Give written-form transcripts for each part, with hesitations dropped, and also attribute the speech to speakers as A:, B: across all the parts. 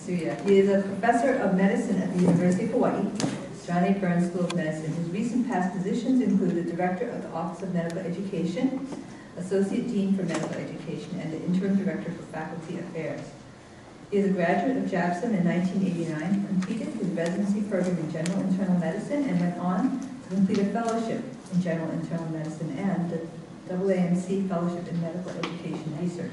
A: Kasuya. He is a professor of medicine at the University of Hawaii, John A. Burns School of Medicine. His recent past positions include the Director of the Office of Medical Education, Associate Dean for Medical Education, and the Interim Director for Faculty Affairs. He is a graduate of JAPSOM in 1989, completed his residency program in General Internal Medicine, and went on to complete a fellowship in General Internal Medicine and the AAMC Fellowship in Medical Education Research.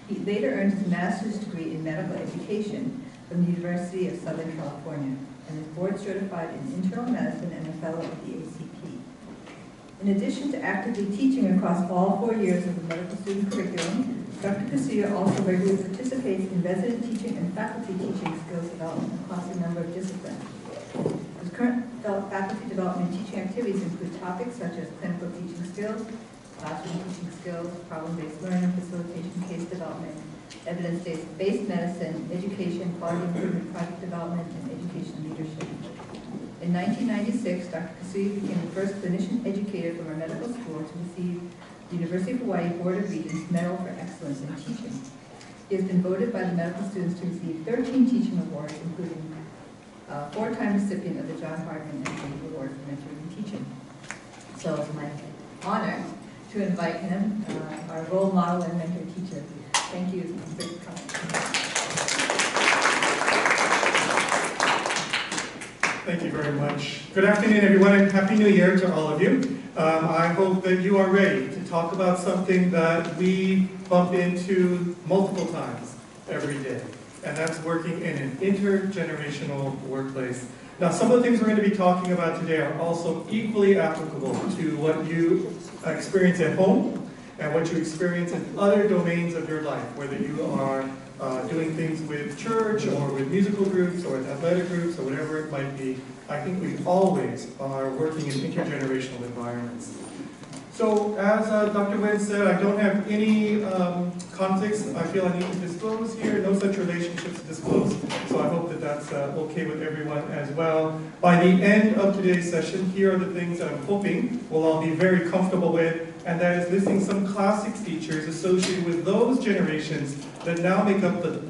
A: He later earned his master's degree in medical education from the University of Southern California and is board certified in internal medicine and a fellow of the ACP. In addition to actively teaching across all 4 years of the medical student curriculum, Dr. Kasuya also regularly participates in resident teaching and faculty teaching skills development across a number of disciplines. His current faculty development and teaching activities include topics such as clinical teaching skills, classroom teaching skills, problem-based learning, facilitation, case development, evidence-based medicine, education, quality improvement, project development, and education leadership. In 1996, Dr. Kasuya became the first clinician educator from our medical school to receive the University of Hawaii Board of Regents Medal for Excellence in Teaching. He has been voted by the medical students to receive 13 teaching awards, including a 4-time recipient of the John Hardman Mentoring Award for Mentoring and Teaching. So it's my honor to invite him, our role model and mentor teacher. Thank you for coming.
B: Thank you very much. Good afternoon, everyone, and Happy New Year to all of you. I hope that you are ready to talk about something that we bump into multiple times every day, and that's working in an intergenerational workplace. Now, some of the things we're going to be talking about today are also equally applicable to what you experience at home and what you experience in other domains of your life, whether you are doing things with church or with musical groups or with athletic groups or whatever it might be. I think we always are working in intergenerational environments. So as Dr. Wen said, I don't have any conflicts I feel I need to disclose here, no such relationships to disclose, so I hope that that's okay with everyone as well. By the end of today's session, here are the things that I'm hoping we'll all be very comfortable with, and that is listing some classic features associated with those generations that now make up the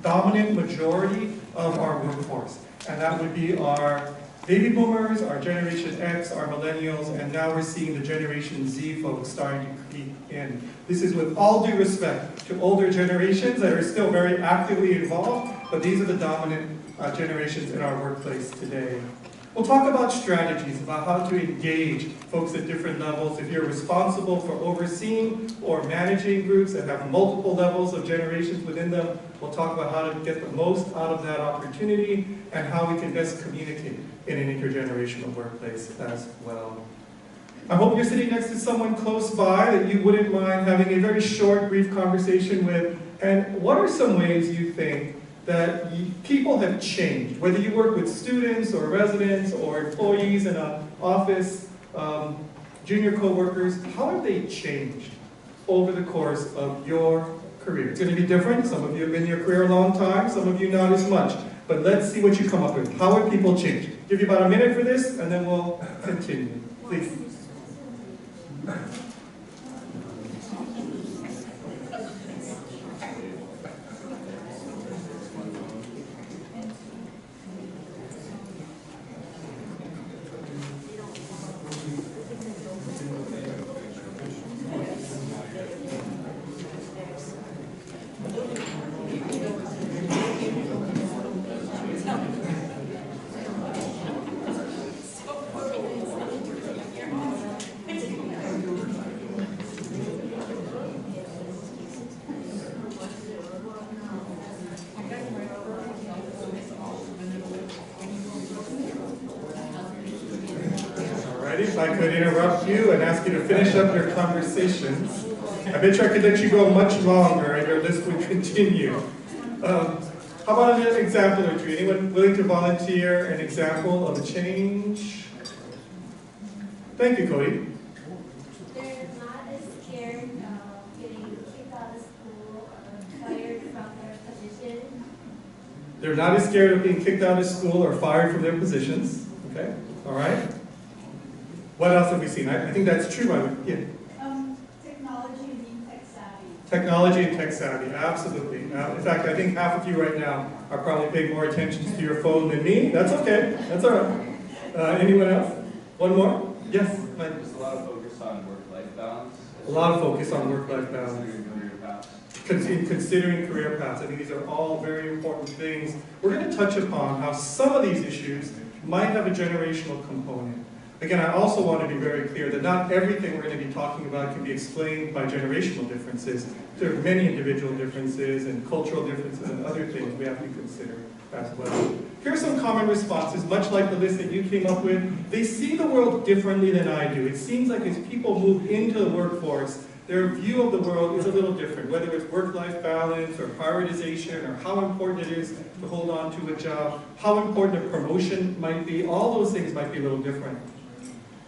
B: dominant majority of our workforce. And that would be our baby boomers, our Generation X, our millennials, and now we're seeing the Generation Z folks starting to creep in. This is with all due respect to older generations that are still very actively involved, but these are the dominant generations in our workplace today. We'll talk about strategies, about how to engage folks at different levels. If you're responsible for overseeing or managing groups that have multiple levels of generations within them, we'll talk about how to get the most out of that opportunity and how we can best communicate in an intergenerational workplace as well. I hope you're sitting next to someone close by that you wouldn't mind having a very short, brief conversation with. And what are some ways you think that people have changed, whether you work with students or residents or employees in an office, junior co-workers, how have they changed over the course of your career? It's going to be different. Some of you have been in your career a long time, some of you not as much. But let's see what you come up with. How have people changed? Give you about a minute for this, and then we'll continue. Please. If I could interrupt you and ask you to finish up your conversations, I bet you I could let you go much longer and your list would continue. How about an example or two? Anyone willing to volunteer an example of a change? Thank you, Cody.
C: They're not as scared of getting kicked out of school or fired from their position.
B: They're not as scared of being kicked out of school or fired from their positions. Okay, all right. What else have we seen? I think that's true.
D: Technology and being tech savvy.
B: Technology and tech savvy, absolutely. In fact, I think half of you right now are probably paying more attention to your phone than me. That's okay, that's all right. Anyone else? One more? Yes, Mike.
D: There's a lot of focus on work-life balance.
B: A lot of focus on work-life balance. Considering career paths. I think these are all very important things. We're going to touch upon how some of these issues might have a generational component. Again, I also want to be very clear that not everything we're going to be talking about can be explained by generational differences. There are many individual differences and cultural differences and other things we have to consider as well. Here are some common responses, much like the list that you came up with. They see the world differently than I do. It seems like as people move into the workforce, their view of the world is a little different, whether it's work-life balance or prioritization or how important it is to hold on to a job, how important a promotion might be. All those things might be a little different.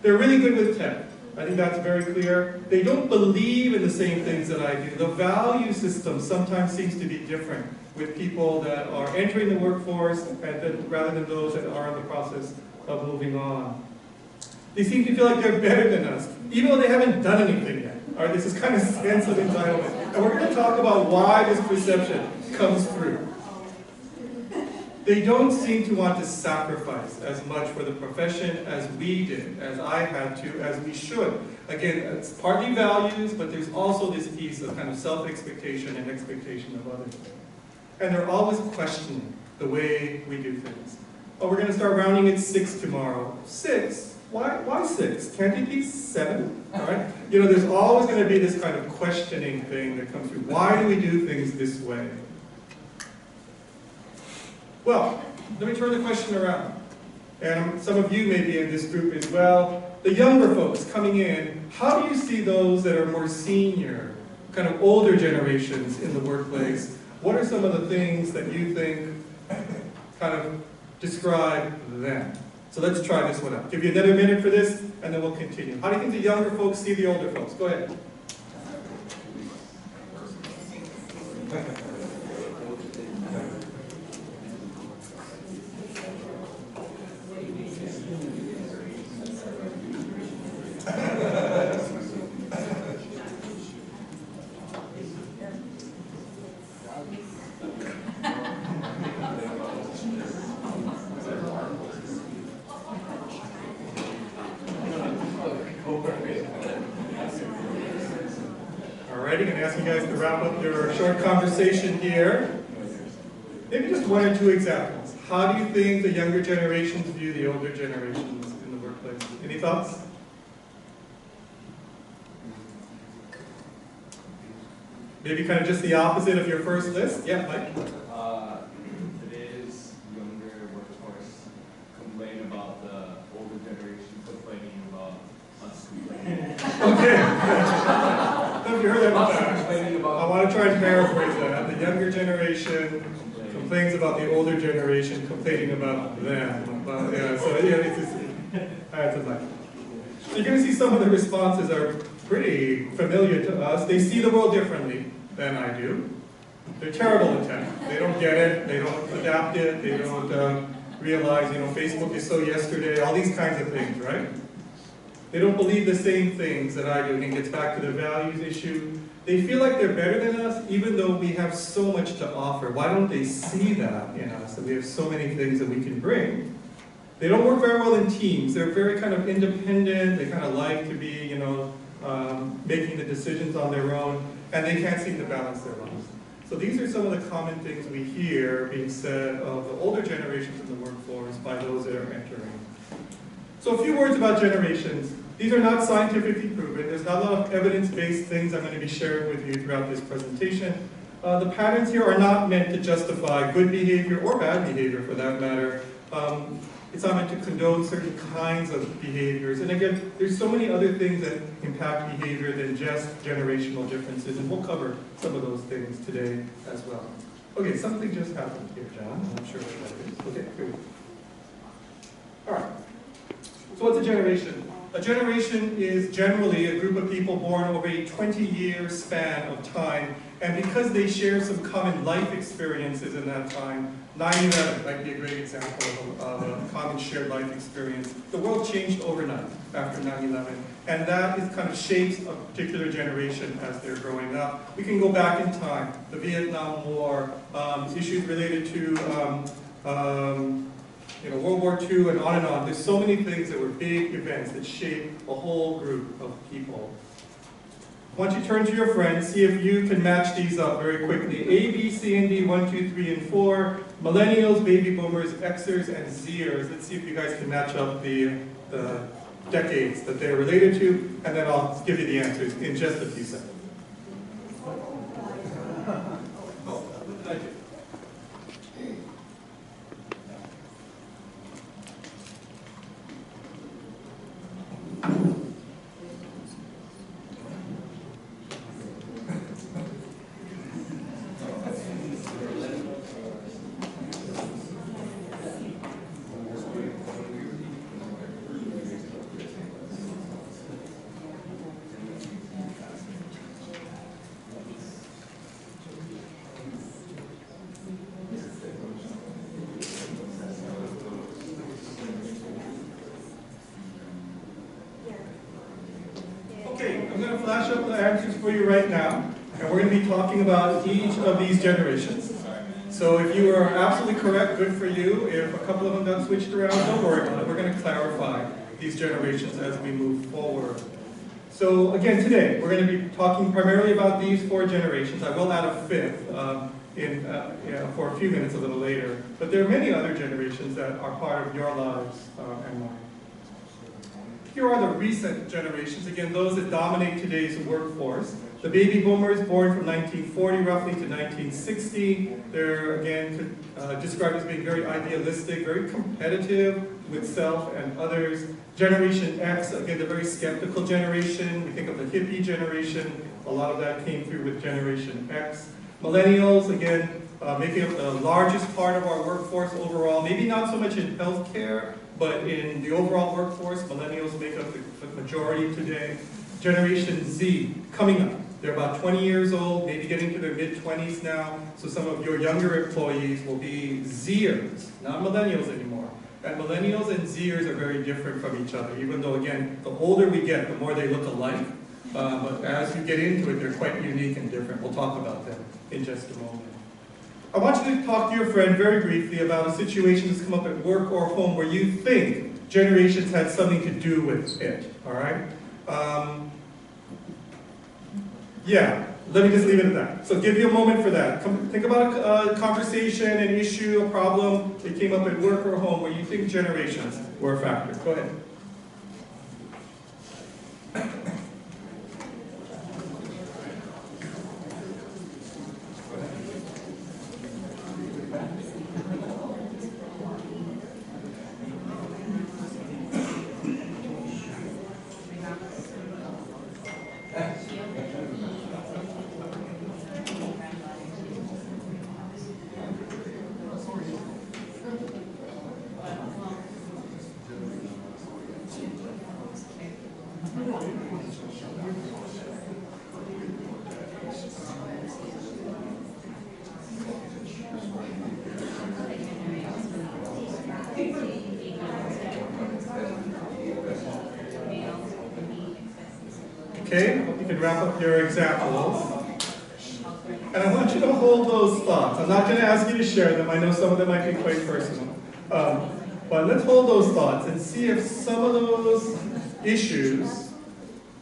B: They're really good with tech. I think that's very clear. They don't believe in the same things that I do. The value system sometimes seems to be different with people that are entering the workforce rather than those that are in the process of moving on. They seem to feel like they're better than us, even though they haven't done anything yet. All right, this is kind of sense of entitlement. And we're going to talk about why this perception comes through. They don't seem to want to sacrifice as much for the profession as we did, as I had to, as we should. Again, it's partly values, but there's also this piece of kind of self-expectation and expectation of others. And they're always questioning the way we do things. Oh, we're going to start rounding at 6 tomorrow. 6? Why 6? Can't it be 7? All right? You know, there's always going to be this kind of questioning thing that comes through. Why do we do things this way? Well, let me turn the question around. And some of you may be in this group as well. The younger folks coming in, how do you see those that are more senior, kind of older generations in the workplace? What are some of the things that you think kind of describe them? So let's try this one out. Give you another minute for this, and then we'll continue. How do you think the younger folks see the older folks? Go ahead. Alrighty, going to ask you guys to wrap up your short conversation here. Maybe just one or two examples. How do you think the younger generations view the older generations in the workplace? Any thoughts? Maybe kind of just the opposite of your first list? Yeah, Mike?
D: Today's younger workforce complain about the older generation complaining about us complaining.
B: Okay. Have you heard that before? I want to try and paraphrase that. The younger generation complains about the older generation complaining about them. Yeah, so yeah, it's just, that's a line. So you're going to see some of the responses are pretty familiar to us. They see the world differently than I do. They're terrible at tech. They don't get it. They don't adapt it. They don't realize, Facebook is so yesterday. All these kinds of things, right? They don't believe the same things that I do. And it gets back to the values issue. They feel like they're better than us, even though we have so much to offer. Why don't they see that in us? That we have so many things that we can bring. They don't work very well in teams. They're very kind of independent. They kind of like to be, making the decisions on their own. And they can't seem to balance their lives. So these are some of the common things we hear being said of the older generations in the workforce by those that are entering. So a few words about generations. These are not scientifically proven. There's not a lot of evidence-based things I'm going to be sharing with you throughout this presentation. The patterns here are not meant to justify good behavior or bad behavior for that matter. It's not meant to condone certain kinds of behaviors. And again, there's so many other things that impact behavior than just generational differences, and we'll cover some of those things today as well. Okay, something just happened here, John. I'm not sure what that is. Okay, here we go. All right. So what's a generation? A generation is generally a group of people born over a 20-year span of time And because they share some common life experiences in that time, 9/11 might be a great example of a common shared life experience. The world changed overnight after 9/11, and that is kind of shapes a particular generation as they're growing up. We can go back in time, the Vietnam War, issues related to World War II, and on and on. There's so many things that were big events that shaped a whole group of people. Once you turn to your friends, see if you can match these up very quickly. A, B, C, and D, 1, 2, 3, and 4. Millennials, baby boomers, Xers, and Zers. Let's see if you guys can match up the decades that they're related to, and then I'll give you the answers in just a few seconds. Flash up the answers for you right now, and we're going to be talking about each of these generations. So if you are absolutely correct, good for you. If a couple of them got switched around, don't worry about it. We're going to clarify these generations as we move forward. So again, today, we're going to be talking primarily about these 4 generations. I will add a 5th for a few minutes a little later. But there are many other generations that are part of your lives and mine. Here are the recent generations, again, those that dominate today's workforce. The baby boomers, born from 1940 roughly to 1960. They're, again, described as being very idealistic, very competitive with self and others. Generation X, again, the very skeptical generation. We think of the hippie generation. A lot of that came through with Generation X. Millennials, again, making up the largest part of our workforce overall. Maybe not so much in healthcare, but in the overall workforce, millennials make up the majority today. Generation Z, coming up. They're about 20 years old, maybe getting to their mid-20s now, so some of your younger employees will be Zers, not millennials anymore. And millennials and Zers are very different from each other, even though, again, the older we get, the more they look alike. But as you get into it, they're quite unique and different. We'll talk about them in just a moment. I want you to talk to your friend very briefly about a situation that's come up at work or home where you think generations had something to do with it, all right? Yeah, let me just leave it at that. So give you a moment for that. Think about a conversation, an issue, a problem that came up at work or home where you think generations were a factor. Go ahead. Okay, hope you can wrap up your examples. And I want you to hold those thoughts. I'm not going to ask you to share them. I know some of them might be quite personal. But let's hold those thoughts and see if some of those issues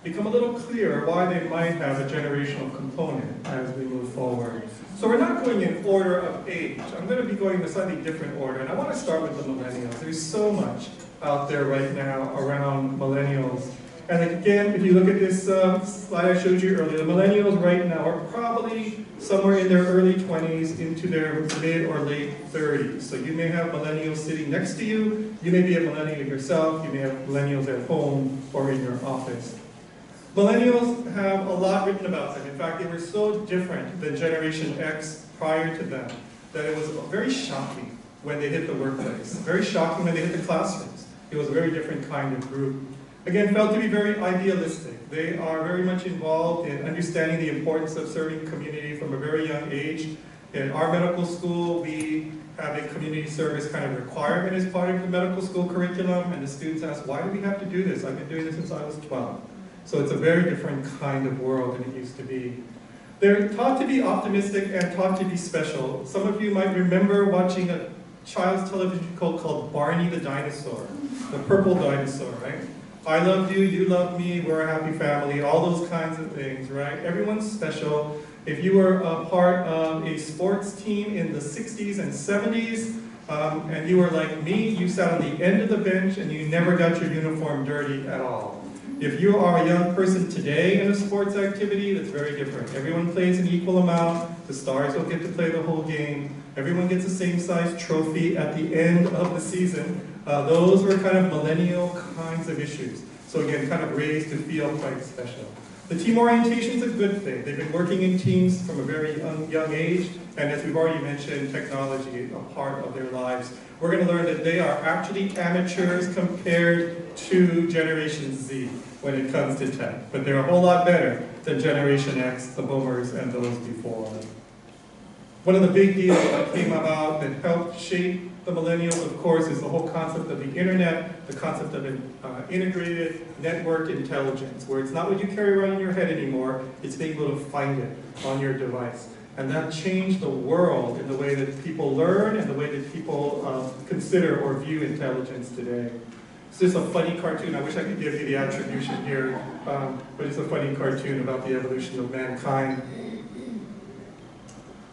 B: become a little clearer why they might have a generational component as we move forward. So we're not going in order of age. I'm going to be going in a slightly different order. And I want to start with the millennials. There's so much out there right now around millennials. And again, if you look at this slide I showed you earlier, the millennials right now are probably somewhere in their early 20s into their mid or late 30s. So you may have millennials sitting next to you. You may be a millennial yourself. You may have millennials at home or in your office. Millennials have a lot written about them. In fact, they were so different than Generation X prior to them that it was very shocking when they hit the workplace. Very shocking when they hit the classrooms. It was a very different kind of group. Again, felt to be very idealistic. They are very much involved in understanding the importance of serving community from a very young age. In our medical school, we have a community service kind of requirement as part of the medical school curriculum, and the students ask, why do we have to do this? I've been doing this since I was 12. So it's a very different kind of world than it used to be. They're taught to be optimistic and taught to be special. Some of you might remember watching a child's television show called Barney the Dinosaur, the purple dinosaur, right? I love you, you love me, we're a happy family, all those kinds of things, right? Everyone's special. If you were a part of a sports team in the 60s and 70s, and you were like me, you sat on the end of the bench and you never got your uniform dirty at all. If you are a young person today in a sports activity, that's very different. Everyone plays an equal amount, the stars don't get to play the whole game, everyone gets the same size trophy at the end of the season. Those were kind of millennial kinds of issues. So again, kind of raised to feel quite special. The team orientation is a good thing. They've been working in teams from a very young age, and as we've already mentioned, technology a part of their lives. We're going to learn that they are actually amateurs compared to Generation Z when it comes to tech, but they're a whole lot better than Generation X, the boomers, and those before. One of the big deals that came about that helped shape the millennials, of course, is the whole concept of the internet, the concept of an integrated network intelligence, where it's not what you carry around in your head anymore, it's being able to find it on your device. And that changed the world in the way that people learn and the way that people consider or view intelligence today. It's just a funny cartoon. I wish I could give you the attribution here, but it's a funny cartoon about the evolution of mankind.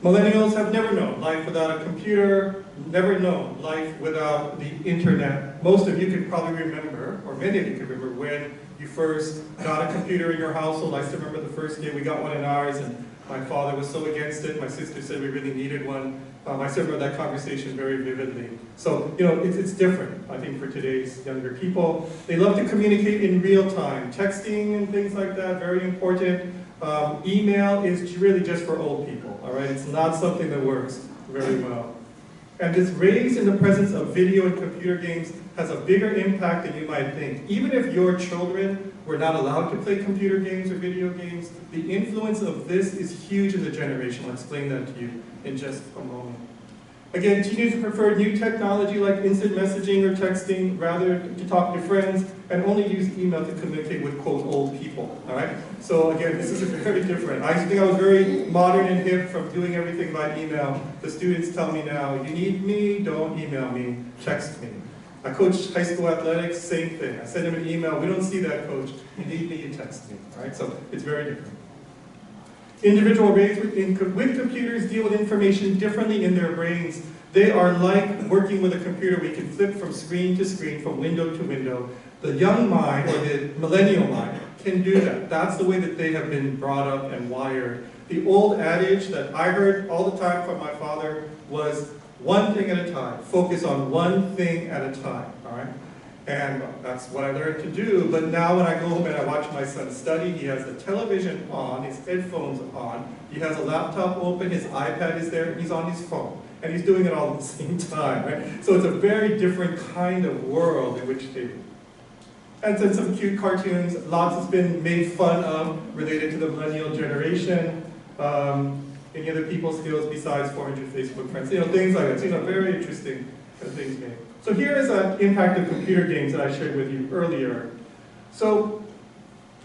B: Millennials have never known life without a computer, never known life without the internet. Most of you can probably remember, or many of you can remember, when you first got a computer in your household. I still remember the first day we got one in ours, and my father was so against it. My sister said we really needed one. I still remember that conversation very vividly. So, you know, it's different, I think, for today's younger people. They love to communicate in real time. Texting and things like that, very important. Email is really just for old people, all right? It's not something that works very well. And this raised in the presence of video and computer games has a bigger impact than you might think. Even if your children were not allowed to play computer games or video games, the influence of this is huge in the generation. I'll explain that to you in just a moment. Again, teenagers prefer new technology like instant messaging or texting rather to talk to friends, and only use email to communicate with, quote, old people, all right? So again, this is very different. I used to think I was very modern and hip from doing everything by email. The students tell me now, you need me, don't email me, text me. I coach high school athletics, same thing. I send them an email, we don't see that, coach. You need me, you text me, all right? So it's very different. Individuals raised with computers deal with information differently in their brains. They are like working with a computer. We can flip from screen to screen, from window to window. The young mind, or the millennial mind, can do that. That's the way that they have been brought up and wired. The old adage that I heard all the time from my father was one thing at a time. Focus on one thing at a time, all right? And that's what I learned to do, but now when I go home and I watch my son study, he has the television on, his headphones on, he has a laptop open, his iPad is there, and he's on his phone. And he's doing it all at the same time, right? So it's a very different kind of world in which they do. And then some cute cartoons, lots has been made fun of related to the millennial generation. Any other people skills besides 400 Facebook friends, you know, things like that. So, you know, very interesting kind of things made. So here is an impact of computer games that I shared with you earlier. So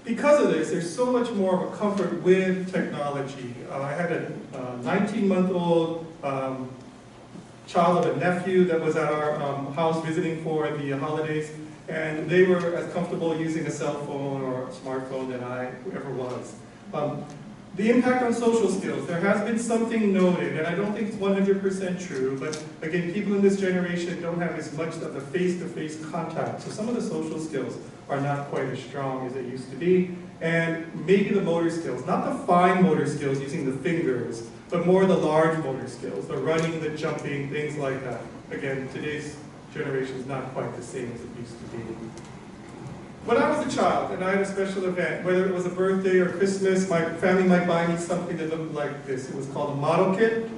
B: because of this, there's so much more of a comfort with technology. I had a 19-month-old child of a nephew that was at our house visiting for the holidays, and they were as comfortable using a cell phone or a smartphone than I ever was. The impact on social skills. There has been something noted, and I don't think it's 100% true, but again, people in this generation don't have as much of the face-to-face contact, so some of the social skills are not quite as strong as they used to be, and maybe the motor skills, not the fine motor skills using the fingers, but more the large motor skills, the running, the jumping, things like that. Again, today's generation is not quite the same as it used to be. When I was a child and I had a special event, whether it was a birthday or Christmas, my family might buy me something that looked like this. It was called a model kit.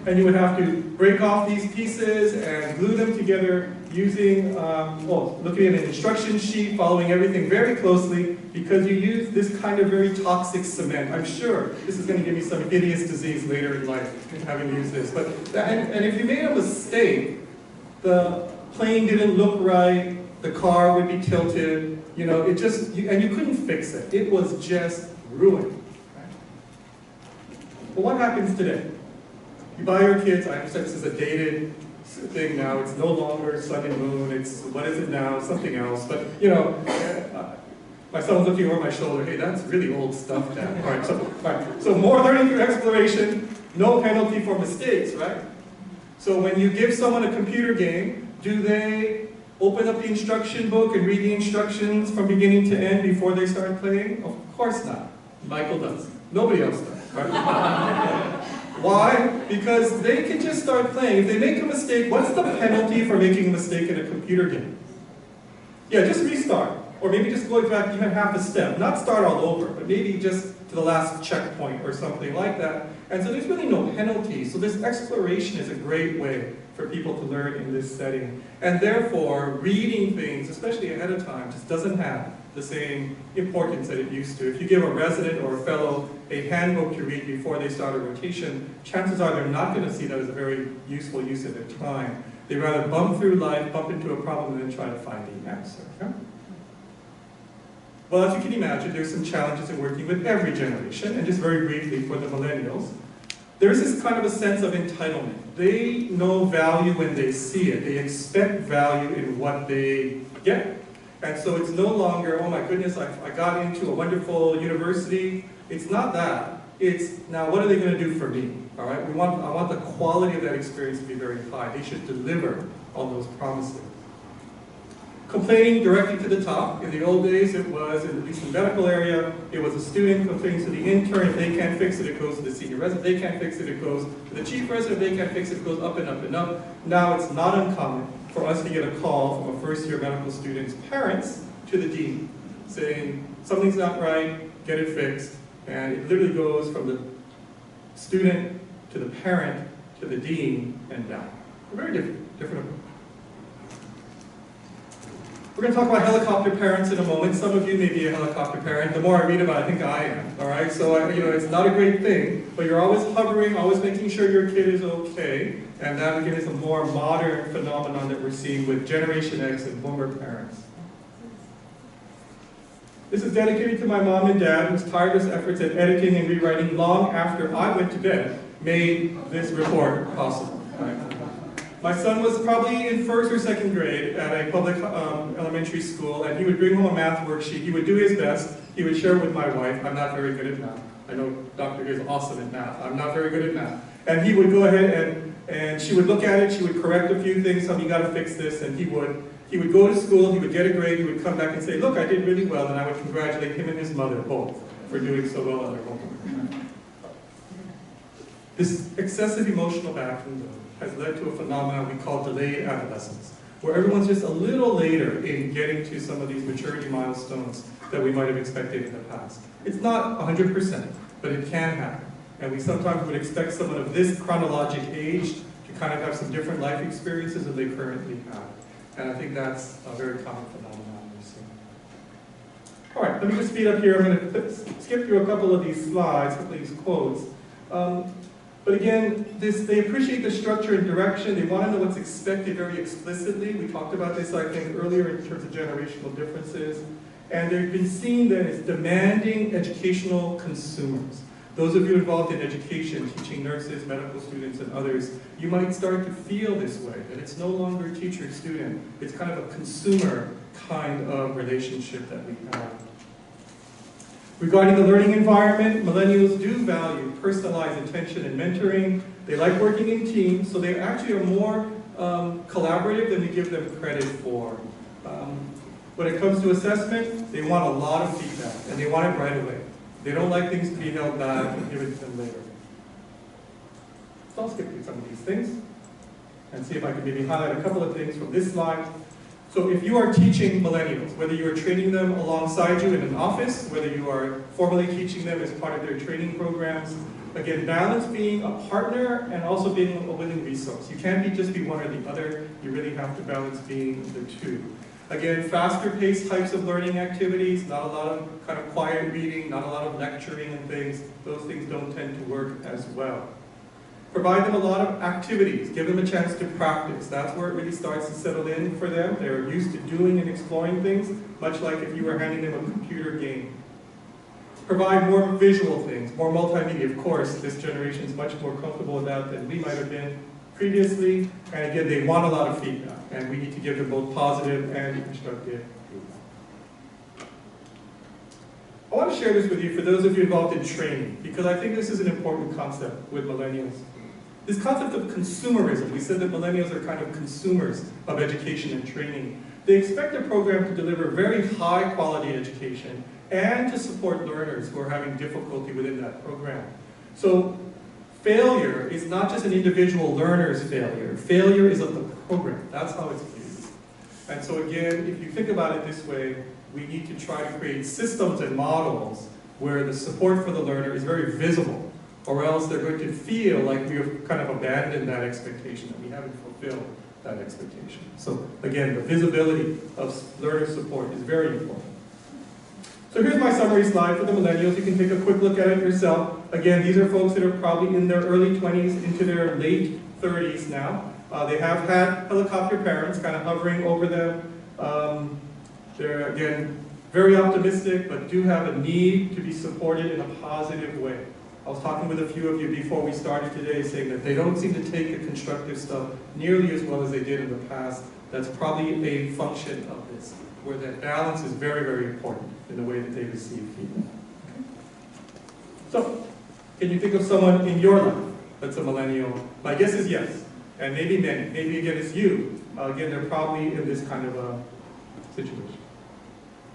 B: And you would have to break off these pieces and glue them together using, looking at an instruction sheet, following everything very closely, because you use this kind of very toxic cement. I'm sure this is going to give me some hideous disease later in life, having used this. But, and if you made a mistake, the plane didn't look right, the car would be tilted, you know, it just, and you couldn't fix it. It was just ruined. Well, what happens today? You buy your kids, I understand this is a dated thing now, it's no longer sun and moon, it's, what is it now, something else, but, you know, my son was looking over my shoulder, hey, that's really old stuff, Dad. All right, so more learning through exploration, no penalty for mistakes, right? So when you give someone a computer game, do they open up the instruction book and read the instructions from beginning to end before they start playing? Of course not. Michael does. Nobody else does, right? Why? Because they can just start playing. If they make a mistake, what's the penalty for making a mistake in a computer game? Yeah, just restart. Or maybe just going back even half a step. Not start all over, but maybe just to the last checkpoint or something like that. And so there's really no penalty. So this exploration is a great way for people to learn in this setting. And therefore, reading things, especially ahead of time, just doesn't have the same importance that it used to. If you give a resident or a fellow a handbook to read before they start a rotation, chances are they're not going to see that as a very useful use of their time. They'd rather bump through life, bump into a problem, and then try to find the answer. Okay? Well, as you can imagine, there's some challenges in working with every generation, and just very briefly for the millennials, there's this kind of a sense of entitlement. They know value when they see it. They expect value in what they get. And so it's no longer, oh my goodness, I got into a wonderful university. It's not that. It's, now what are they going to do for me? All right? I want the quality of that experience to be very high. They should deliver on those promises. Complaining directly to the top. In the old days, it was, at least in the medical area, it was a student complaining to the intern. If they can't fix it, it goes to the senior resident. If they can't fix it, it goes to the chief resident. If they can't fix it, it goes up and up and up. Now it's not uncommon for us to get a call from a first-year medical student's parents to the dean saying, something's not right, get it fixed. And it literally goes from the student to the parent to the dean and down. Very different approach. We're going to talk about helicopter parents in a moment. Some of you may be a helicopter parent. The more I read about it, I think I am. All right, so it's not a great thing, but you're always hovering, always making sure your kid is okay. And that again is a more modern phenomenon that we're seeing with Generation X and boomer parents. This is dedicated to my mom and dad, whose tireless efforts at editing and rewriting long after I went to bed made this report possible. Right? My son was probably in first or second grade at a public elementary school, and he would bring home a math worksheet. He would do his best. He would share it with my wife. I'm not very good at math. I know Dr. is awesome at math. I'm not very good at math. And he would go ahead and she would look at it. She would correct a few things. You got to fix this. And he would go to school. He would get a grade. He would come back and say, look, I did really well. And I would congratulate him and his mother both for doing so well on their homework. This excessive emotional backing, though, has led to a phenomenon we call delayed adolescence, where everyone's just a little later in getting to some of these maturity milestones that we might have expected in the past. It's not 100%, but it can happen. And we sometimes would expect someone of this chronologic age to kind of have some different life experiences than they currently have. And I think that's a very common phenomenon we're seeing. All right, let me just speed up here. I'm going to skip through a couple of these slides, a couple of these quotes. But again, they appreciate the structure and direction. They want to know what's expected very explicitly. We talked about this, I think, earlier in terms of generational differences. And they've been seen then as demanding educational consumers. Those of you involved in education, teaching nurses, medical students, and others, you might start to feel this way, that it's no longer teacher-student. It's kind of a consumer kind of relationship that we have. Regarding the learning environment, millennials do value personalized attention and mentoring. They like working in teams, so they actually are more collaborative than we give them credit for. When it comes to assessment, they want a lot of feedback, and they want it right away. They don't like things to be held back and given to them later. So I'll skip through some of these things and see if I can maybe highlight a couple of things from this slide. So if you are teaching millennials, whether you are training them alongside you in an office, whether you are formally teaching them as part of their training programs, Again, balance being a partner and also being a willing resource. You can't just be one or the other. You really have to balance being the two. Again, faster paced types of learning activities, not a lot of kind of quiet reading, not a lot of lecturing and things. Those things don't tend to work as well. Provide them a lot of activities. Give them a chance to practice. That's where it really starts to settle in for them. They're used to doing and exploring things, much like if you were handing them a computer game. Provide more visual things, more multimedia. Of course, this generation is much more comfortable with that than we might have been previously. And again, they want a lot of feedback, and we need to give them both positive and constructive feedback. I want to share this with you for those of you involved in training, because I think this is an important concept with millennials. This concept of consumerism. We said that millennials are kind of consumers of education and training. They expect their program to deliver very high quality education and to support learners who are having difficulty within that program. So failure is not just an individual learner's failure. Failure is of the program. That's how it's viewed. And so again, if you think about it this way, we need to try to create systems and models where the support for the learner is very visible, or else they're going to feel like we have kind of abandoned that expectation, that we haven't fulfilled that expectation. So again, the visibility of learner support is very important. So here's my summary slide for the millennials. You can take a quick look at it yourself. Again, these are folks that are probably in their early 20s into their late 30s now. They have had helicopter parents kind of hovering over them. They're, again, very optimistic, but do have a need to be supported in a positive way. I was talking with a few of you before we started today, saying that they don't seem to take the constructive stuff nearly as well as they did in the past. That's probably a function of this, where that balance is very, very important in the way that they receive feedback. Okay? So, can you think of someone in your life that's a millennial? My guess is yes, and maybe many. Maybe again it's you. Again, they're probably in this kind of a situation.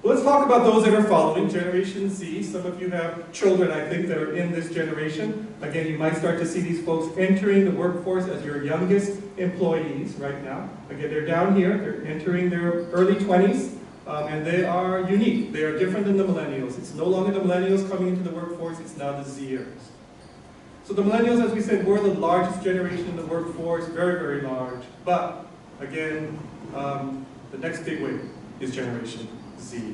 B: Well, let's talk about those that are following Generation Z. Some of you have children, I think, that are in this generation. Again, you might start to see these folks entering the workforce as your youngest employees right now. Again, they're down here. They're entering their early 20s, and they are unique. They are different than the millennials. It's no longer the millennials coming into the workforce. It's now the Zers. So the millennials, as we said, were the largest generation in the workforce, very, very large. But, again, the next big wave is Generation Z.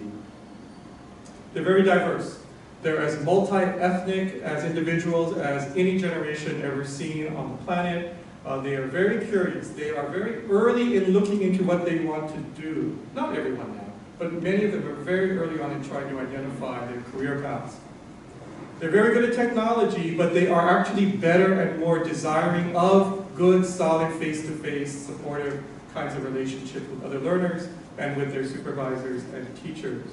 B: They're very diverse. They're as multi-ethnic as individuals as any generation ever seen on the planet. They are very curious. They are very early in looking into what they want to do. Not everyone now, but many of them are very early on in trying to identify their career paths. They're very good at technology, but they are actually better and more desiring of good, solid, face-to-face, supportive kinds of relationships with other learners and with their supervisors and teachers.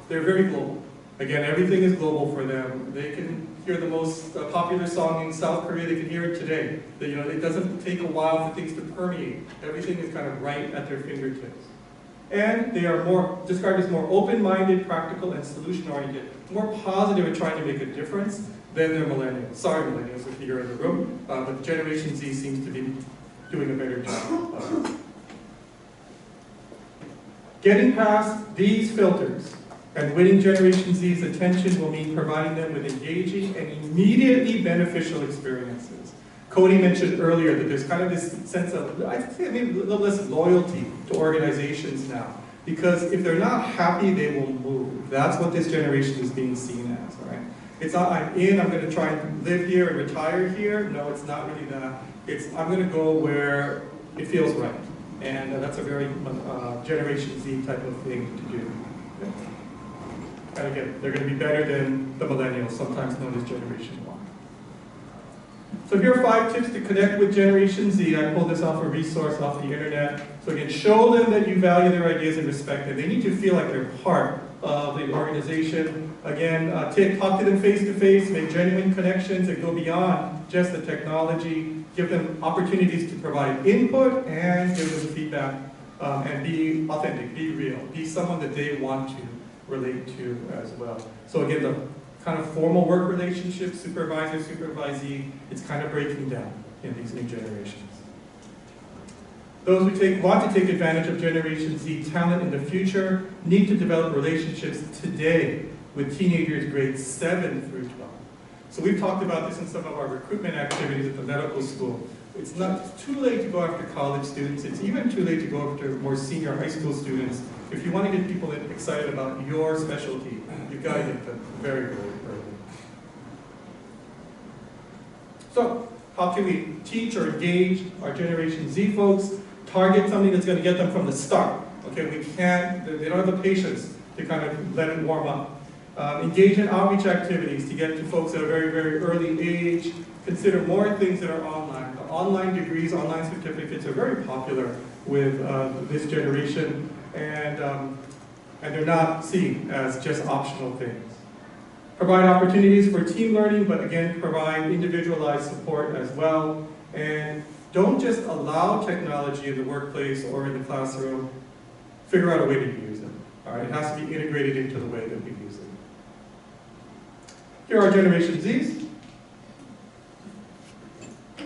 B: They're very global. Again, everything is global for them. They can hear the most popular song in South Korea, they can hear it today. It doesn't take a while for things to permeate. Everything is kind of right at their fingertips. And they are described as more open-minded, practical, and solution-oriented, more positive in trying to make a difference than their millennials. Sorry, millennials, if you're in the room, but Generation Z seems to be doing a better job. Getting past these filters and winning Generation Z's attention will mean providing them with engaging and immediately beneficial experiences. Cody mentioned earlier that there's kind of this sense of, I'd say maybe a little less loyalty to organizations now. Because if they're not happy, they will move. That's what this generation is being seen as, right? It's not, I'm going to try and live here and retire here. No, it's not really that. It's, I'm going to go where it feels right. And that's a very Generation Z type of thing to do. And again, they're going to be better than the millennials, sometimes known as Generation Y. So here are 5 tips to connect with Generation Z. I pulled this off a resource off the internet. So again, show them that you value their ideas and respect them. They need to feel like they're part of the organization. Again, talk to them face to face, make genuine connections that go beyond just the technology. Give them opportunities to provide input and give them feedback and be authentic, be real, be someone that they want to relate to as well. So again, the kind of formal work relationship, supervisor, supervisee, it's kind of breaking down in these new generations. Those who want to take advantage of Generation Z talent in the future need to develop relationships today with teenagers grades 7 through 12. So we've talked about this in some of our recruitment activities at the medical school. It's too late to go after college students. It's even too late to go after more senior high school students. If you want to get people excited about your specialty, you've got to get them very, very early. So, how can we teach or engage our Generation Z folks? Target something that's going to get them from the start. Okay, they don't have the patience to kind of let it warm up. Engage in outreach activities to get to folks at a very, very early age. Consider more things that are online. The online degrees, online certificates are very popular with this generation, and they're not seen as just optional things. Provide opportunities for team learning, but again, provide individualized support as well. And don't just allow technology in the workplace or in the classroom. Figure out a way to use it. All right? It has to be integrated into the way that we use it. Here are Generation Zs.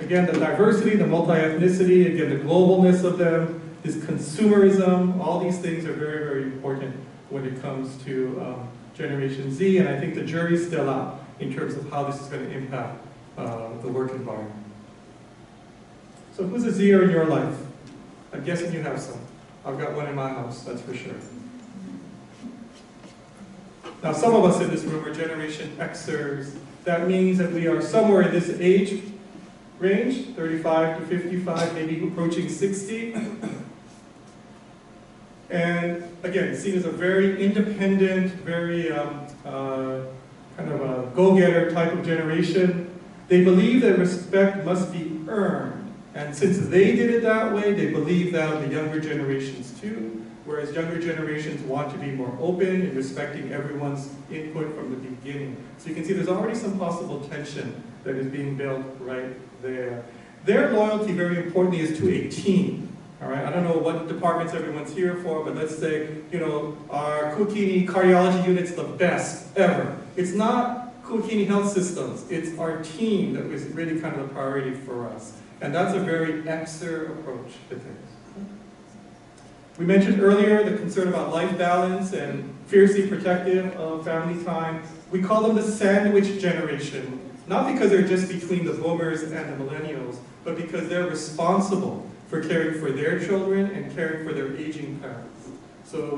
B: Again, the diversity, the multi-ethnicity, again, the globalness of them, this consumerism, all these things are very, very important when it comes to Generation Z, and I think the jury's still out in terms of how this is going to impact the work environment. So who's a Zer in your life? I'm guessing you have some. I've got one in my house, that's for sure. Now, some of us in this room are Generation Xers. That means that we are somewhere in this age range, 35 to 55, maybe approaching 60. And again, seen as a very independent, very kind of a go-getter type of generation. They believe that respect must be earned. And since they did it that way, they believe that of the younger generations too, whereas younger generations want to be more open and respecting everyone's input from the beginning. So you can see there's already some possible tension that is being built right there. Their loyalty, very importantly, is to a team. All right, I don't know what departments everyone's here for, but let's say, you know, our Kuakini cardiology unit's the best ever. It's not Kuakini Health Systems, it's our team that was really kind of the priority for us. And that's a very Xer approach to things. We mentioned earlier the concern about life balance and fiercely protective of family time. We call them the sandwich generation, not because they're just between the boomers and the millennials, but because they're responsible for caring for their children and caring for their aging parents. So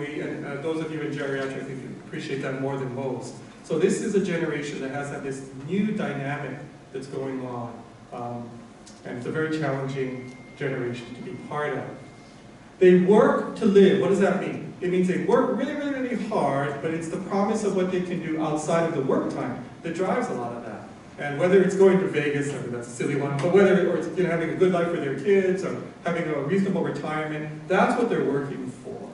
B: those of you in geriatric, I think you appreciate that more than most. So this is a generation that has this new dynamic that's going on. And it's a very challenging generation to be part of. They work to live. What does that mean? It means they work really, really, really hard, but it's the promise of what they can do outside of the work time that drives a lot of that. And whether it's going to Vegas, I mean, that's a silly one, but whether it's having a good life for their kids or having a reasonable retirement, that's what they're working for.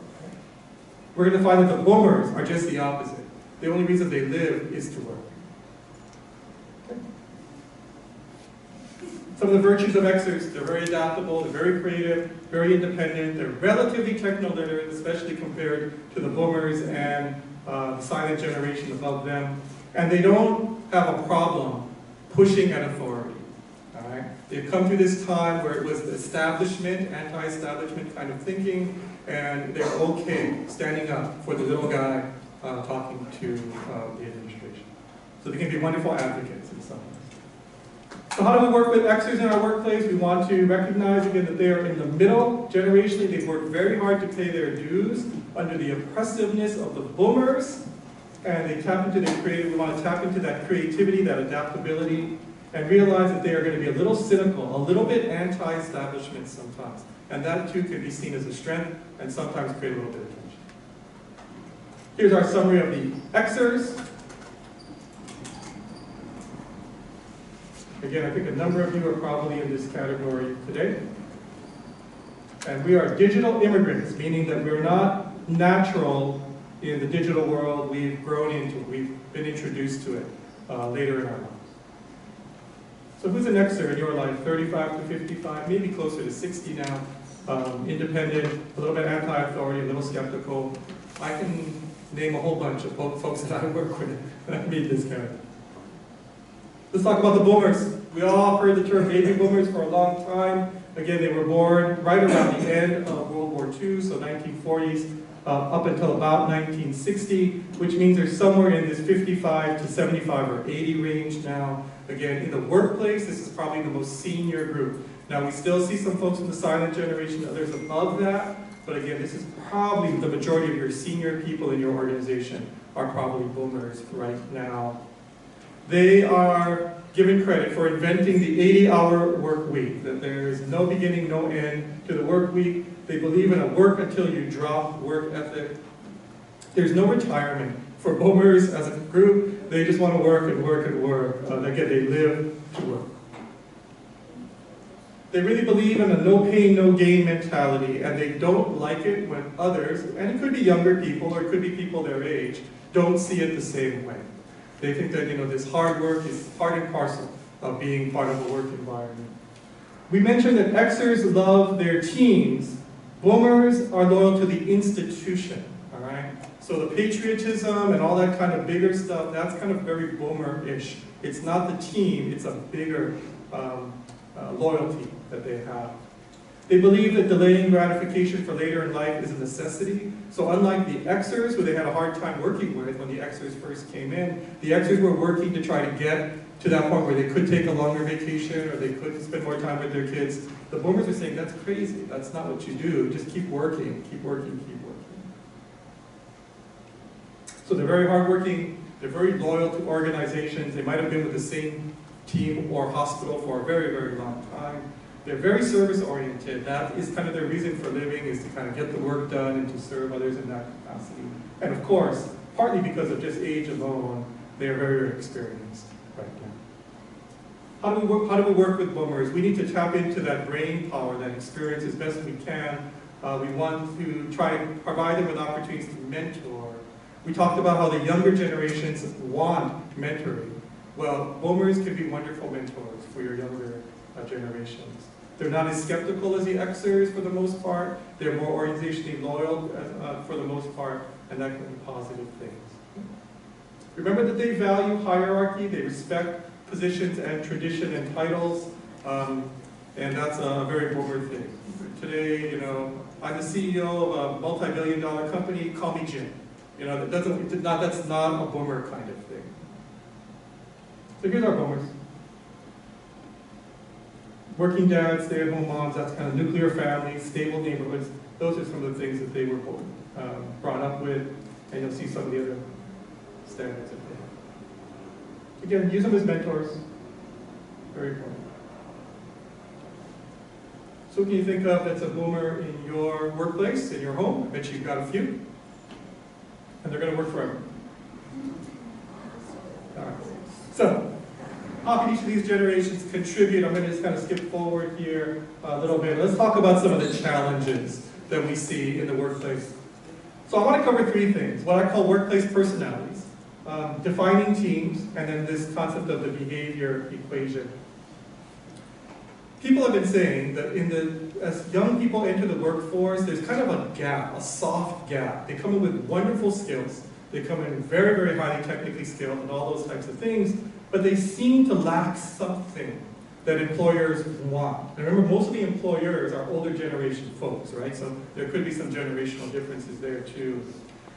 B: We're going to find that the boomers are just the opposite. The only reason they live is to work. Some of the virtues of Xers: they're very adaptable, they're very creative, very independent, they're relatively techno-literate, especially compared to the boomers and the silent generation above them. And they don't have a problem pushing at authority. All right? They've come through this time where it was the establishment, anti-establishment kind of thinking, and they're okay standing up for the little guy talking to the administration. So they can be wonderful advocates in some ways. So how do we work with Xers in our workplace? We want to recognize again that they are in the middle. Generationally, they've worked very hard to pay their dues under the oppressiveness of the boomers, and they tap into their creative. We want to tap into that creativity, that adaptability, and realize that they are going to be a little cynical, a little bit anti-establishment sometimes. And that too can be seen as a strength and sometimes create a little bit of tension. Here's our summary of the Xers. Again, I think a number of you are probably in this category today. And we are digital immigrants, meaning that we're not natural in the digital world. We've grown into it. We've been introduced to it later in our lives. So who's an Xer in your life? 35 to 55, maybe closer to 60 now. Independent, a little bit anti-authority, a little skeptical. I can name a whole bunch of folks that I work with that meet this category. Let's talk about the boomers. We all heard the term baby boomers for a long time. Again, they were born right around the end of World War II, so 1940s up until about 1960, which means they're somewhere in this 55 to 75 or 80 range now. Again, in the workplace, this is probably the most senior group. Now, we still see some folks in the silent generation, others above that, but again, this is probably the majority of your senior people in your organization are probably boomers right now. They are given credit for inventing the 80-hour work week, that there is no beginning, no end to the work week. They believe in a work until you drop work ethic. There's no retirement for boomers as a group. They just want to work and work and work. Again, they live to work. They really believe in a no pain, no gain mentality, and they don't like it when others, and it could be younger people or it could be people their age, don't see it the same way. They think that, this hard work is part and parcel of being part of a work environment. We mentioned that Xers love their teams. Boomers are loyal to the institution, all right? So the patriotism and all that kind of bigger stuff, that's kind of very boomer-ish. It's not the team, it's a bigger loyalty that they have. They believe that delaying gratification for later in life is a necessity. So unlike the Xers, who they had a hard time working with when the Xers first came in, the Xers were working to try to get to that point where they could take a longer vacation or they could spend more time with their kids. The boomers are saying, that's crazy, that's not what you do, just keep working, keep working, keep working. So they're very hardworking, they're very loyal to organizations, they might have been with the same team or hospital for a very, very long time. They're very service-oriented. That is kind of their reason for living, is to kind of get the work done and to serve others in that capacity. And of course, partly because of just age alone, they are very, very experienced right now. How do we work with boomers? We need to tap into that brain power, that experience as best we can. We want to try and provide them with opportunities to mentor. We talked about how the younger generations want mentoring. Well, boomers can be wonderful mentors for your younger generations. They're not as skeptical as the Xers for the most part. They're more organizationally loyal for the most part, and that can be positive things. Remember that they value hierarchy, they respect positions and tradition and titles, and that's a very boomer thing. Today, I'm the CEO of a multi-billion-dollar company, call me Jim. That's not a boomer kind of thing. So here's our boomers. Working dads, stay-at-home moms, that's kind of nuclear families, stable neighborhoods. Those are some of the things that they were brought up with, and you'll see some of the other standards that they have. Again, use them as mentors. Very important. So who can you think of that's a boomer in your workplace, in your home? I bet you've got a few. And they're going to work forever. All right. So, how can each of these generations contribute? I'm going to just kind of skip forward here a little bit. Let's talk about some of the challenges that we see in the workplace. So I want to cover three things. What I call workplace personalities, defining teams, and then this concept of the behavior equation. People have been saying that as young people enter the workforce, there's kind of a gap, a soft gap. They come in with wonderful skills. They come in very, very highly technically skilled and all those types of things, but they seem to lack something that employers want. And remember, most of the employers are older generation folks, right? So there could be some generational differences there too.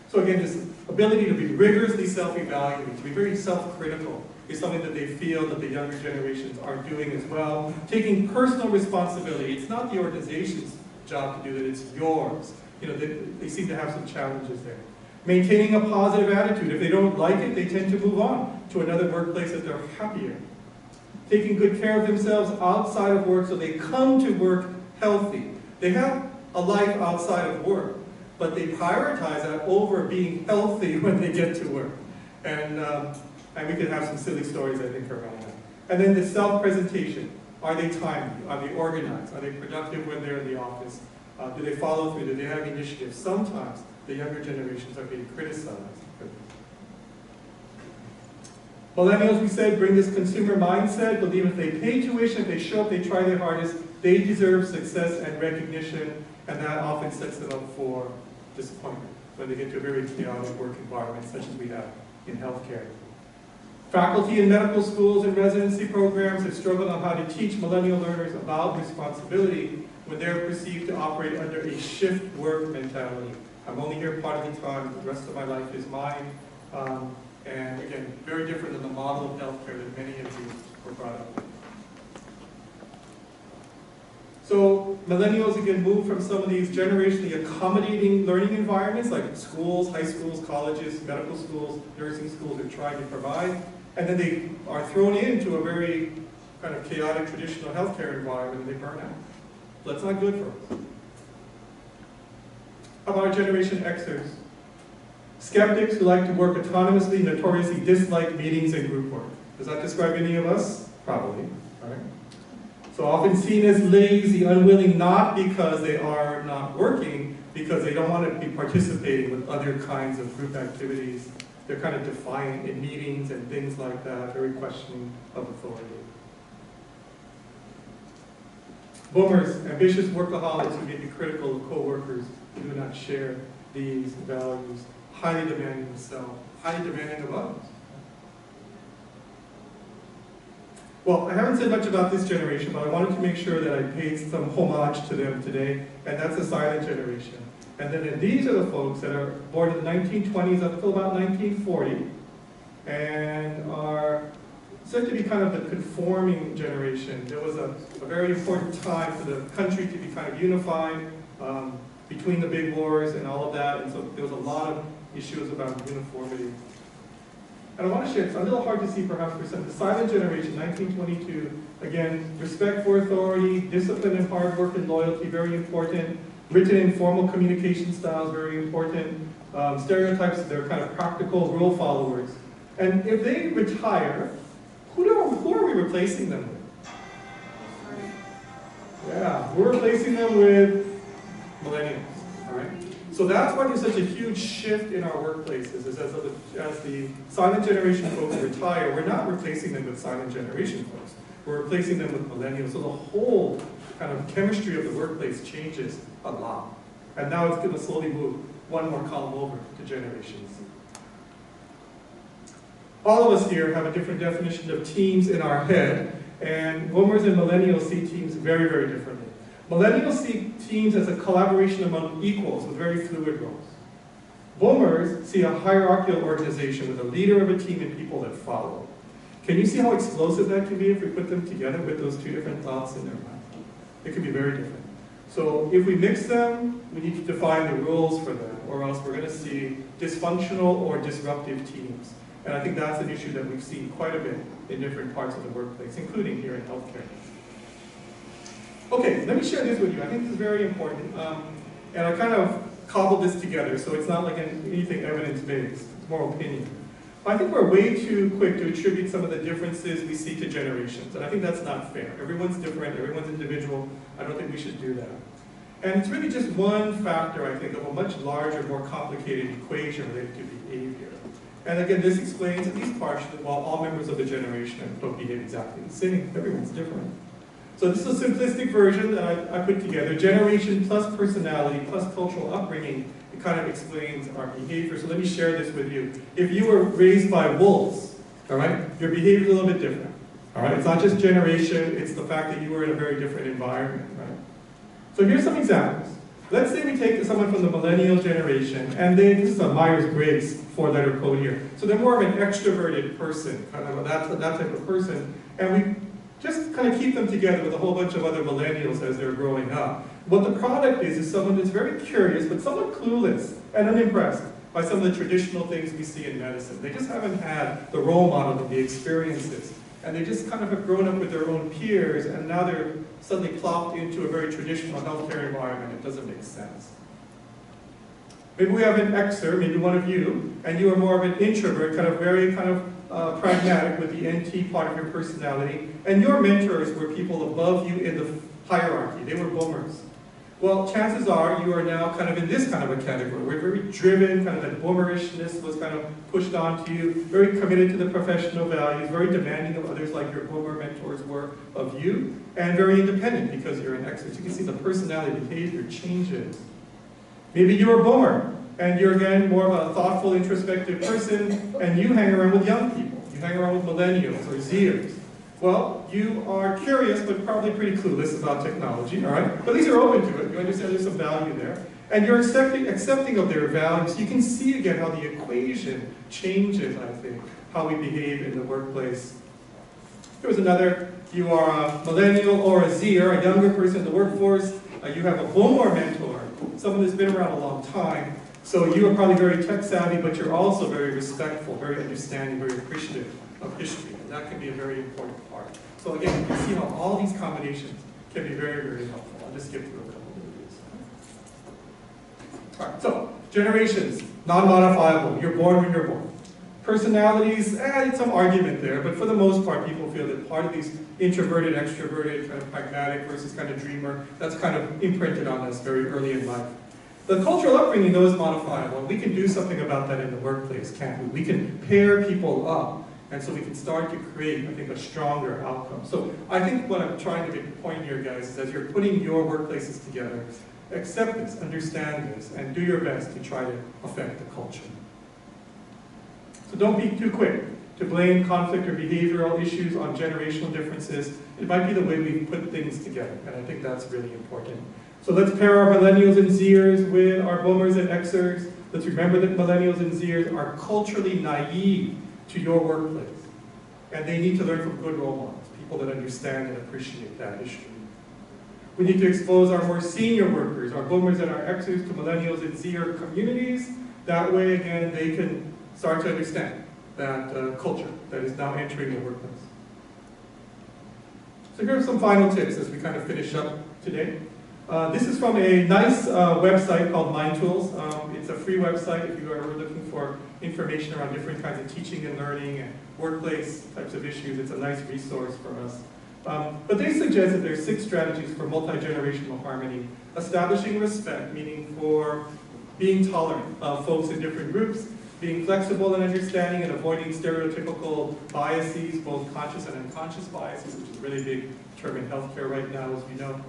B: So again, this ability to be rigorously self-evaluating, to be very self-critical, is something that they feel that the younger generations are doing as well. Taking personal responsibility. It's not the organization's job to do that, it's yours. They seem to have some challenges there. Maintaining a positive attitude. If they don't like it, they tend to move on to another workplace that they're happier. Taking good care of themselves outside of work so they come to work healthy. They have a life outside of work, but they prioritize that over being healthy when they get to work. And we could have some silly stories, I think, around that. And then the self-presentation. Are they timely? Are they organized? Are they productive when they're in the office? Do they follow through? Do they have initiative? Sometimes the younger generations are being criticized. Millennials, we said, bring this consumer mindset, believe if they pay tuition, if they show up, they try their hardest, they deserve success and recognition, and that often sets them up for disappointment when they get to a very chaotic work environment, such as we have in healthcare. Faculty in medical schools and residency programs have struggled on how to teach millennial learners about responsibility when they're perceived to operate under a shift work mentality. I'm only here part of the time, the rest of my life is mine. And again, very different than the model of healthcare that many of you were brought up with. So millennials, again, move from some of these generationally accommodating learning environments like schools, high schools, colleges, medical schools, nursing schools are trying to provide. And then they are thrown into a very kind of chaotic traditional healthcare environment and they burn out. That's not good for us. How about our Generation Xers? Skeptics who like to work autonomously, notoriously dislike meetings and group work. Does that describe any of us? Probably. All right. So often seen as lazy, unwilling, not because they are not working, because they don't want to be participating with other kinds of group activities. They're kind of defiant in meetings and things like that, very questioning of authority. Boomers, ambitious workaholics who may be critical of co-workers who do not share these values. Highly demanding of self, highly demanding of others. Well, I haven't said much about this generation, but I wanted to make sure that I paid some homage to them today, and that's the silent generation. And then these are the folks that are born in the 1920s up until about 1940, and are said to be kind of the conforming generation. There was a very important time for the country to be kind of unified between the big wars and all of that, and so there was a lot of issues about uniformity. And I want to share, it's a little hard to see perhaps for some, the silent generation, 1922, again, respect for authority, discipline and hard work and loyalty, very important. Written and formal communication styles, very important. Stereotypes, they're kind of practical rule followers. And if they retire, who are we replacing them with? Yeah, we're replacing them with millennials, all right? So that's why there's such a huge shift in our workplaces, is as the silent generation folks retire, we're not replacing them with silent generation folks. We're replacing them with millennials. So the whole kind of chemistry of the workplace changes a lot. And now it's going to slowly move one more column over to generations. All of us here have a different definition of teams in our head, and boomers and millennials see teams very, very differently. Millennials see teams as a collaboration among equals with very fluid roles. Boomers see a hierarchical organization with a leader of a team and people that follow. Can you see how explosive that can be if we put them together with those two different thoughts in their mind? It can be very different. So if we mix them, we need to define the rules for them, or else we're going to see dysfunctional or disruptive teams. And I think that's an issue that we've seen quite a bit in different parts of the workplace, including here in healthcare. Okay, let me share this with you. I think this is very important. And I kind of cobbled this together, so it's not like anything evidence-based. It's more opinion. I think we're way too quick to attribute some of the differences we see to generations, and I think that's not fair. Everyone's different, everyone's individual. I don't think we should do that. And it's really just one factor, I think, of a much larger, more complicated equation related to behavior. And again, this explains, at least partially, while all members of the generation don't behave exactly the same, everyone's different. So this is a simplistic version that I put together. Generation plus personality plus cultural upbringing, it kind of explains our behavior. So let me share this with you. If you were raised by wolves, all right, your behavior is a little bit different. All right, it's not just generation, it's the fact that you were in a very different environment, right? So here's some examples. Let's say we take someone from the millennial generation, and this is a Myers-Briggs four-letter code here. So they're more of an extroverted person, kind of that type of person, and we just kind of keep them together with a whole bunch of other millennials as they're growing up. What the product is someone that's very curious, but somewhat clueless and unimpressed by some of the traditional things we see in medicine. They just haven't had the role model of the experiences. And they just kind of have grown up with their own peers, and now they're suddenly plopped into a very traditional healthcare environment. It doesn't make sense. Maybe we have an Xer, maybe one of you, and you are more of an introvert, very pragmatic with the NT part of your personality, and your mentors were people above you in the hierarchy. They were boomers. Well, chances are you are now kind of in this kind of a category. We're very driven, kind of that boomerishness was kind of pushed onto you, very committed to the professional values, very demanding of others like your boomer mentors were of you, and very independent because you're an Xer. So you can see the personality behavior changes. Maybe you're a boomer, and you're again more of a thoughtful, introspective person, and you hang around with young people. You hang around with millennials or Zers. Well, you are curious, but probably pretty clueless about technology, all right? But at least you're open to it. You understand there's some value there. And you're accepting of their values. You can see again how the equation changes, I think, how we behave in the workplace. Here's another. You are a millennial or a Zer, a younger person in the workforce. You have a boomer mentor, someone that's been around a long time. So you are probably very tech savvy, but you're also very respectful, very understanding, very appreciative of history. And that can be a very important part. So again, you can see how all these combinations can be very, very helpful. I'll just skip through a couple of these. All right, so generations, non-modifiable. You're born when you're born. Personalities, some argument there, but for the most part, people feel that part of these introverted, extroverted, kind of pragmatic versus kind of dreamer, that's kind of imprinted on us very early in life. The cultural upbringing, though, is modifiable. We can do something about that in the workplace, can't we? We can pair people up, and so we can start to create, I think, a stronger outcome. So I think what I'm trying to make a point here, guys, is as you're putting your workplaces together, accept this, understand this, and do your best to try to affect the culture. So don't be too quick to blame conflict or behavioral issues on generational differences. It might be the way we put things together, and I think that's really important. So let's pair our millennials and Zers with our boomers and Xers. Let's remember that millennials and Zers are culturally naive to your workplace, and they need to learn from good role models, people that understand and appreciate that history. We need to expose our more senior workers, our boomers and our Xers, to millennials and Zer communities. That way, again, they can start to understand that culture that is now entering the workplace. So here are some final tips as we kind of finish up today. This is from a nice website called Mind Tools. It's a free website if you are ever looking for information around different kinds of teaching and learning and workplace types of issues. It's a nice resource for us. But they suggest that there are 6 strategies for multi-generational harmony. Establishing respect, meaning for being tolerant of folks in different groups, being flexible and understanding and avoiding stereotypical biases, both conscious and unconscious biases, which is a really big term in healthcare right now, as we know.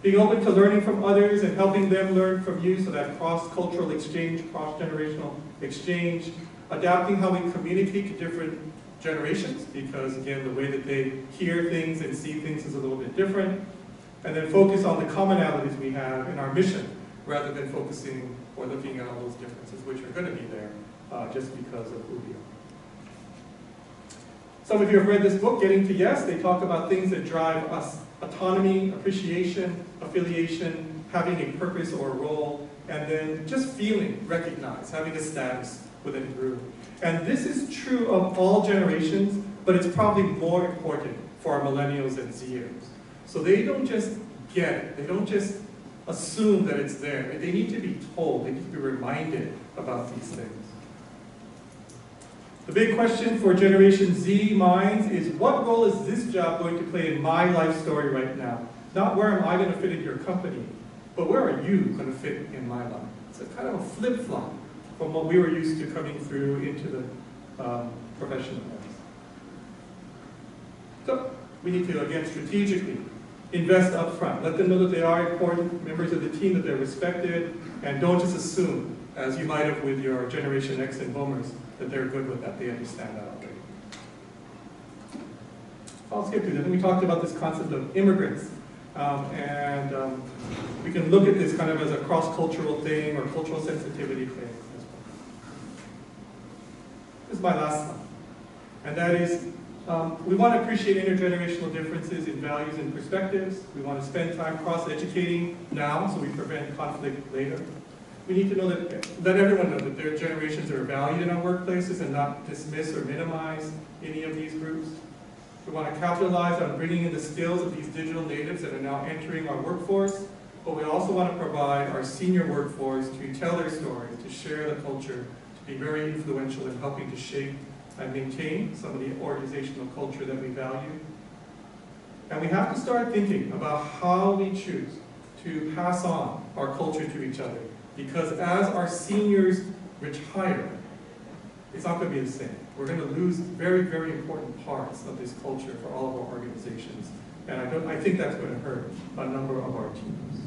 B: Being open to learning from others and helping them learn from you, so that cross-cultural exchange, cross-generational exchange. Adapting how we communicate to different generations, because again, the way that they hear things and see things is a little bit different. And then focus on the commonalities we have in our mission, rather than focusing or looking at all those differences, which are going to be there just because of who we are. Some of you have read this book, Getting to Yes. They talk about things that drive us: autonomy, appreciation, affiliation, having a purpose or a role, and then just feeling recognized, having a status within a group. And this is true of all generations, but it's probably more important for our millennials and Zers. So they don't just get it. They don't just assume that it's there. They need to be told. They need to be reminded about these things. The big question for Generation Z minds is, what role is this job going to play in my life story right now? Not where am I going to fit in your company, but where are you going to fit in my life? It's a kind of a flip-flop from what we were used to coming through into the professional lives. So we need to, again, strategically invest up front. Let them know that they are important members of the team, that they're respected, and don't just assume, as you might have with your Generation X and boomers, that they're good with that. They understand that already. I'll skip through that. Then we talked about this concept of immigrants. We can look at this kind of as a cross-cultural thing or cultural sensitivity thing. This is my last slide. And that is, we want to appreciate intergenerational differences in values and perspectives. We want to spend time cross-educating now so we prevent conflict later. We need to know that, let everyone know that there are generations that are valued in our workplaces and not dismiss or minimize any of these groups. We want to capitalize on bringing in the skills of these digital natives that are now entering our workforce, but we also want to provide our senior workforce to tell their stories, to share the culture, to be very influential in helping to shape and maintain some of the organizational culture that we value. And we have to start thinking about how we choose to pass on our culture to each other. Because as our seniors retire, it's not going to be the same. We're going to lose very, very important parts of this culture for all of our organizations. And I think that's going to hurt a number of our teams.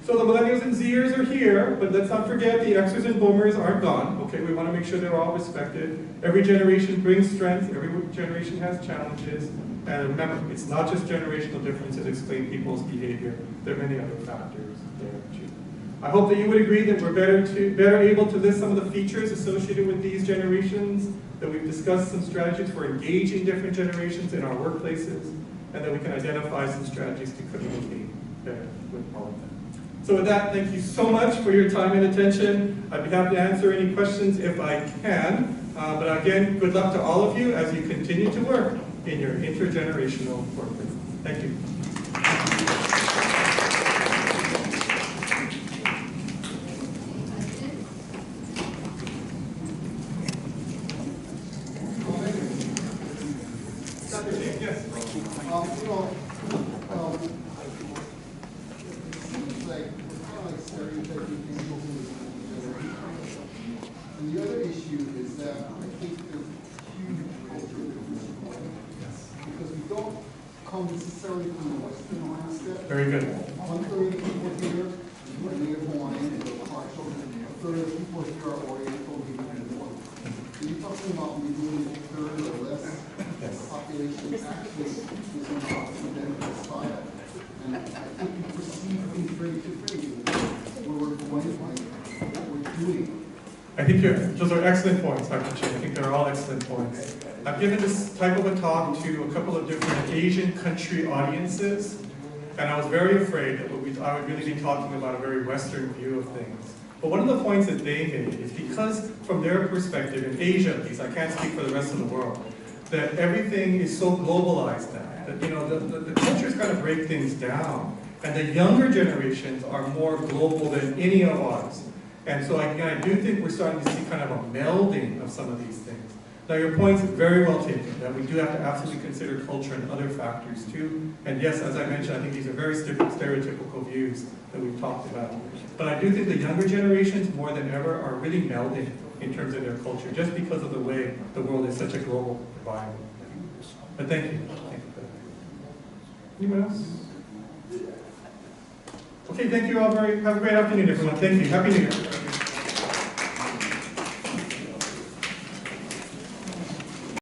B: So the millennials and Zers are here, but let's not forget the Xers and Boomers aren't gone. Okay, we want to make sure they're all respected. Every generation brings strength, every generation has challenges. And remember, it's not just generational differences that explain people's behavior. There are many other factors there too. I hope that you would agree that we're better able to list some of the features associated with these generations, that we've discussed some strategies for engaging different generations in our workplaces, and that we can identify some strategies to communicate better with all of them. So with that, thank you so much for your time and attention. I'd be happy to answer any questions if I can. But again, good luck to all of you as you continue to work in your intergenerational workplace. Thank you.
E: And the other issue is that I think there's huge cultural differences because we don't come necessarily from the Western mindset.
B: Very good.
E: 1/3 of the people here are native Hawaiian or partial. 1/3 of the people here are Oriental, and more. So you're talking about maybe a third or less of the population actually is in the Occidental style. And I think we perceive things very differently where we're going, what we're doing.
B: I think those are excellent points, Dr. Chin. I think they're all excellent points. I've given this type of a talk to a couple of different Asian country audiences, and I was very afraid that I would really be talking about a very Western view of things. But one of the points that they made is because from their perspective, in Asia at least, I can't speak for the rest of the world, that everything is so globalized now, that the cultures kind of break things down, and the younger generations are more global than any of ours. And so I do think we're starting to see kind of a melding of some of these things. Now your point's very well taken, that we do have to absolutely consider culture and other factors too. And yes, as I mentioned, I think these are very stereotypical views that we've talked about. But I do think the younger generations, more than ever, are really melding in terms of their culture, just because of the way the world is such a global environment. But thank you. Thank you for that. Anyone else? Okay, thank you all have a great afternoon, everyone. Thank you. Happy New Year.